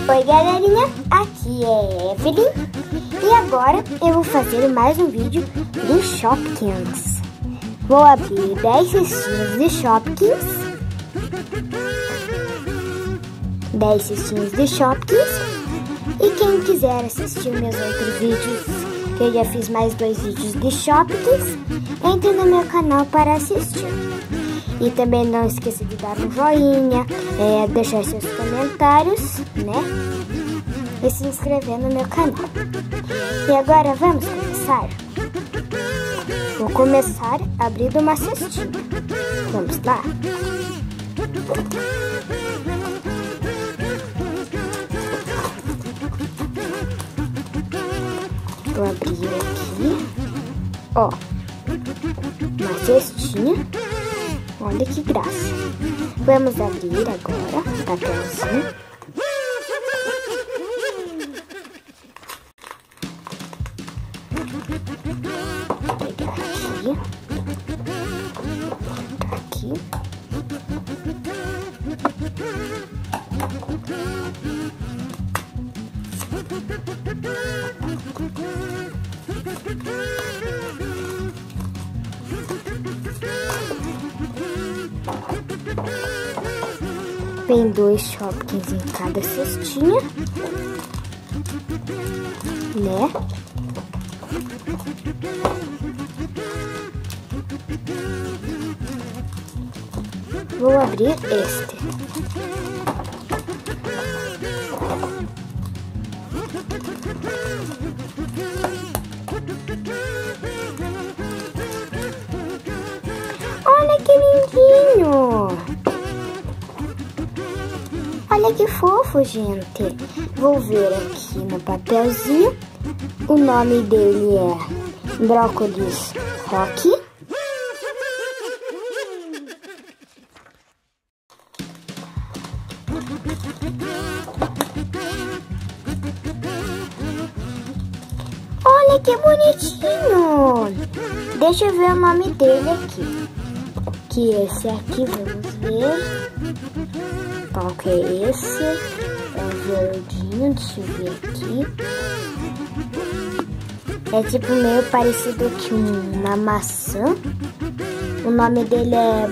Oi galerinha, aqui é Evelyn e agora eu vou fazer mais um vídeo do Shopkins. Vou abrir 10 cestinhas de Shopkins, 10 cestinhas de Shopkins, e quem quiser assistir meus outros vídeos, que eu já fiz mais 2 vídeos de Shopkins, entre no meu canal para assistir. E também não esqueça de dar um joinha, deixar seus comentários, né? E se inscrever no meu canal. E agora vamos começar? Vou começar abrindo uma cestinha. Vamos lá? Vou abrir aqui. Ó, uma cestinha. Olha que graça. Vamos abrir agora o papelzinho. Vou pegar aqui. Tá aqui. Vem 2 Shopkins em cada cestinha, né? Vou abrir este. Olha que lindinho! Olha que fofo, gente. Vou ver aqui no papelzinho. O nome dele é Brócolis Rock. Olha que bonitinho. Deixa eu ver o nome dele aqui. Que esse aqui, vamos ver. Qual que é esse? É o verdinho, deixa eu ver aqui. É tipo meio parecido com uma maçã. O nome dele é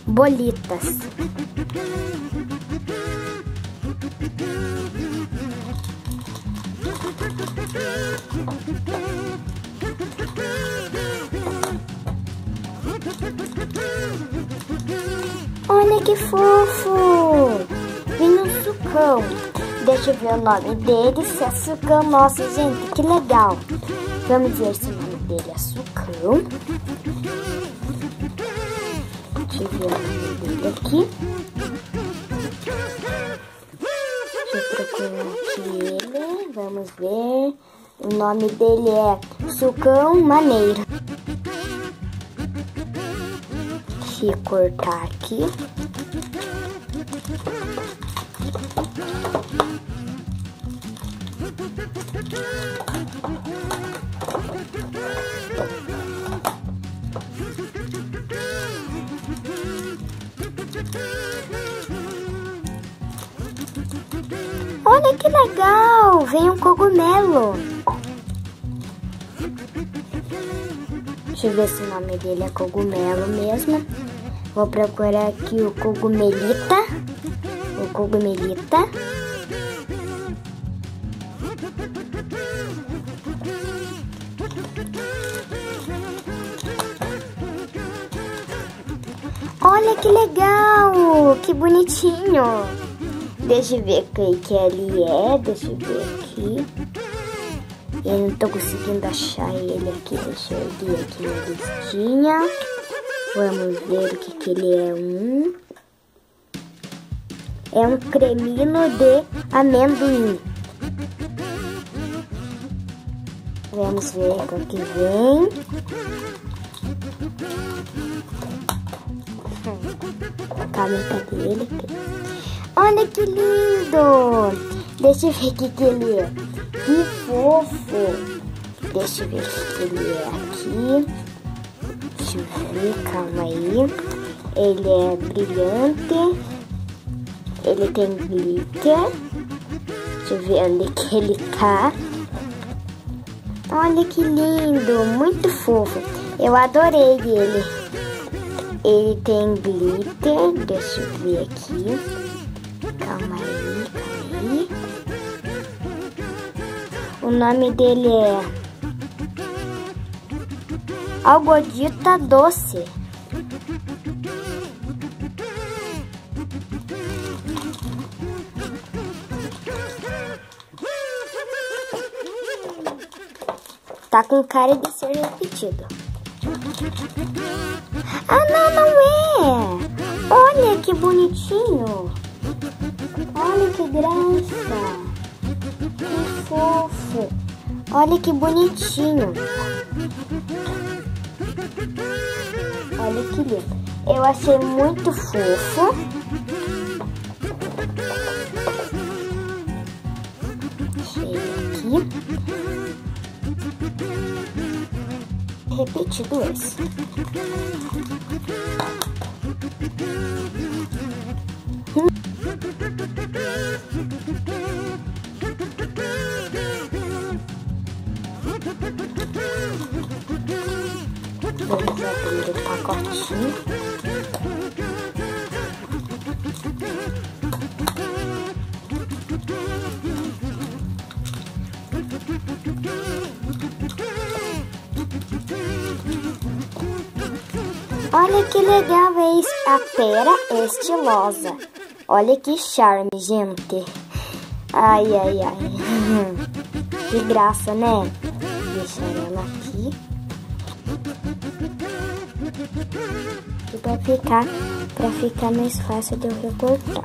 Bolitas. Olha que fofo! Vem um sucão. Deixa eu ver o nome dele, se é sucão. Nossa, gente, que legal. Vamos ver se o nome dele é sucão. Deixa eu ver o nome dele aqui. Deixa eu procurar aqui ele. Vamos ver. O nome dele é Sucão Maneiro. Deixa eu cortar aqui. Olha que legal! Vem um cogumelo. Deixa eu ver se o nome dele é cogumelo mesmo. Vou procurar aqui o cogumelita. O cogumelita. Olha que legal! Que bonitinho! Deixa eu ver quem que ele é. Deixa eu ver aqui. Eu não tô conseguindo achar ele aqui. Deixa eu ver aqui na listinha. Vamos ver o que ele é. É um cremino de amendoim. Vamos ver qual que vem. A caneta dele. Olha que lindo! Deixa eu ver o que ele é. Que fofo! Deixa eu ver o que ele é aqui. Deixa eu ver, calma aí. Ele é brilhante. Ele tem glitter. Deixa eu ver onde que ele tá. Olha que lindo, muito fofo. Eu adorei ele. Ele tem glitter. Deixa eu ver aqui. Calma aí. O nome dele é Algodita Doce. Tá com cara de ser repetido. Ah, não é! Olha que bonitinho! Olha que graça! Que fofo! Olha que bonitinho! Olha que lindo! Eu achei muito fofo. Achei aqui. Repetido esse. Vamos abrir o pacotinho. Olha que legal a pera estilosa. Olha que charme, gente. Ai. Que graça, né? Deixa ela aqui. E pra ficar mais fácil de eu recortar.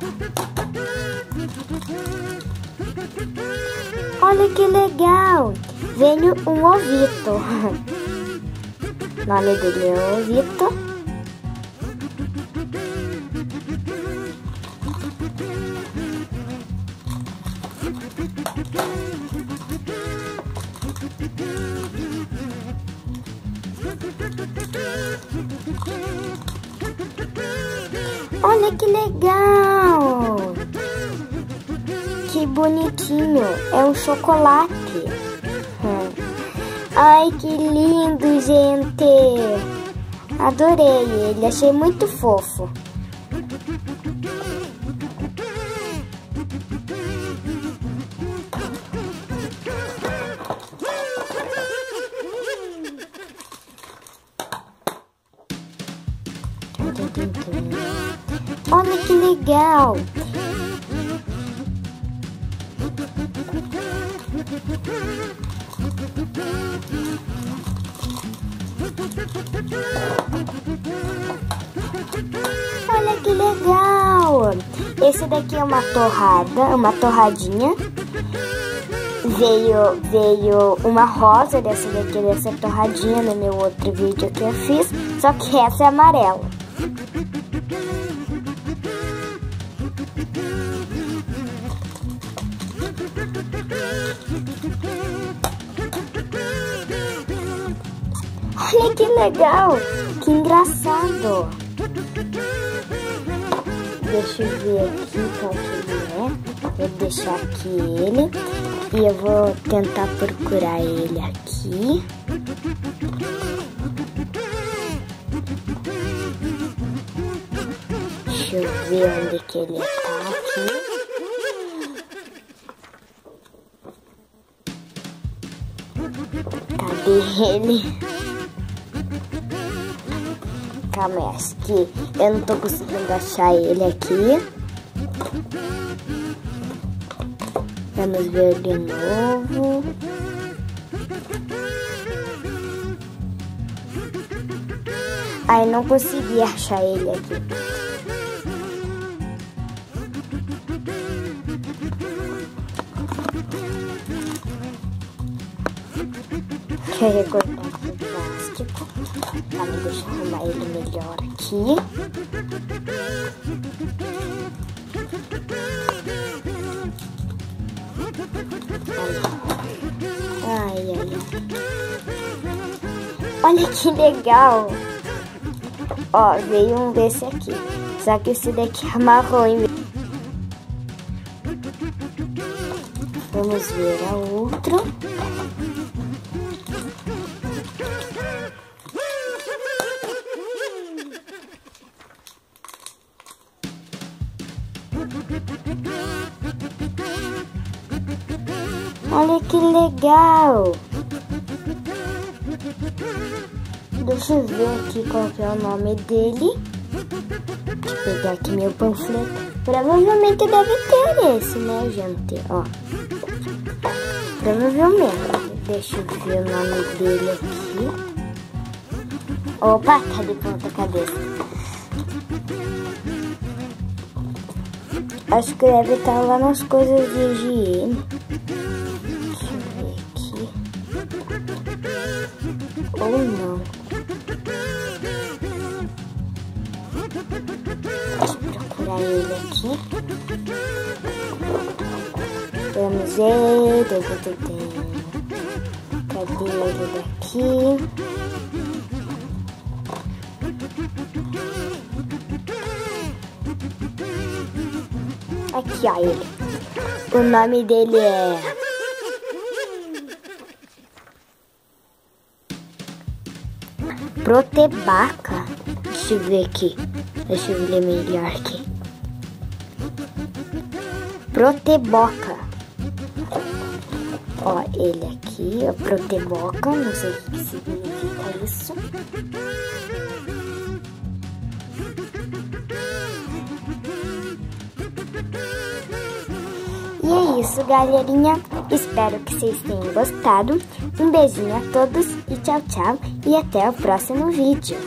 Olha que legal. Veio um ovito. O nome dele é Ovito. Olha que legal! Que bonitinho! É um chocolate. Ai, que lindo, gente! Adorei ele, achei muito fofo. Olha que legal! Olha que legal! Esse daqui é uma torradinha. Veio uma rosa dessa torradinha no meu outro vídeo que eu fiz, só que essa é amarela. Olha que legal, que engraçado. Deixa eu ver aqui qual que ele é. Vou deixar aqui ele e eu vou tentar procurar ele aqui. Deixa eu ver onde que ele tá aqui. Cadê ele? Calma, acho que eu não tô conseguindo achar ele aqui. Vamos ver de novo. Ai, não consegui achar ele aqui. Deixa eu recortar aqui o plástico. Tá, deixa eu arrumar ele melhor aqui. Ai, ai, ai. Olha que legal. Ó, veio um desse aqui. Só que esse daqui é marrom. Vamos ver a outra. Olha que legal. Deixa eu ver aqui qual que é o nome dele. Deixa eu pegar aqui meu panfleto. Provavelmente deve ter esse, né, gente? Ó. Provavelmente. Deixa eu ver o nome dele aqui. Opa, tá de ponta cabeça. Acho que deve estar lá nas coisas de higiene. Deixa eu ver aqui. Ou não. Deixa eu procurar ele aqui. Vamos ver. Cadê ele daqui? Aqui, ó, ele. O nome dele é... Protebaca. Deixa eu ver aqui. Deixa eu ler melhor aqui. Proteboca. Ó, ele aqui, ó, Proteboca. Não sei o que significa isso. E é isso, galerinha. Espero que vocês tenham gostado. Um beijinho a todos e tchau, tchau. E até o próximo vídeo.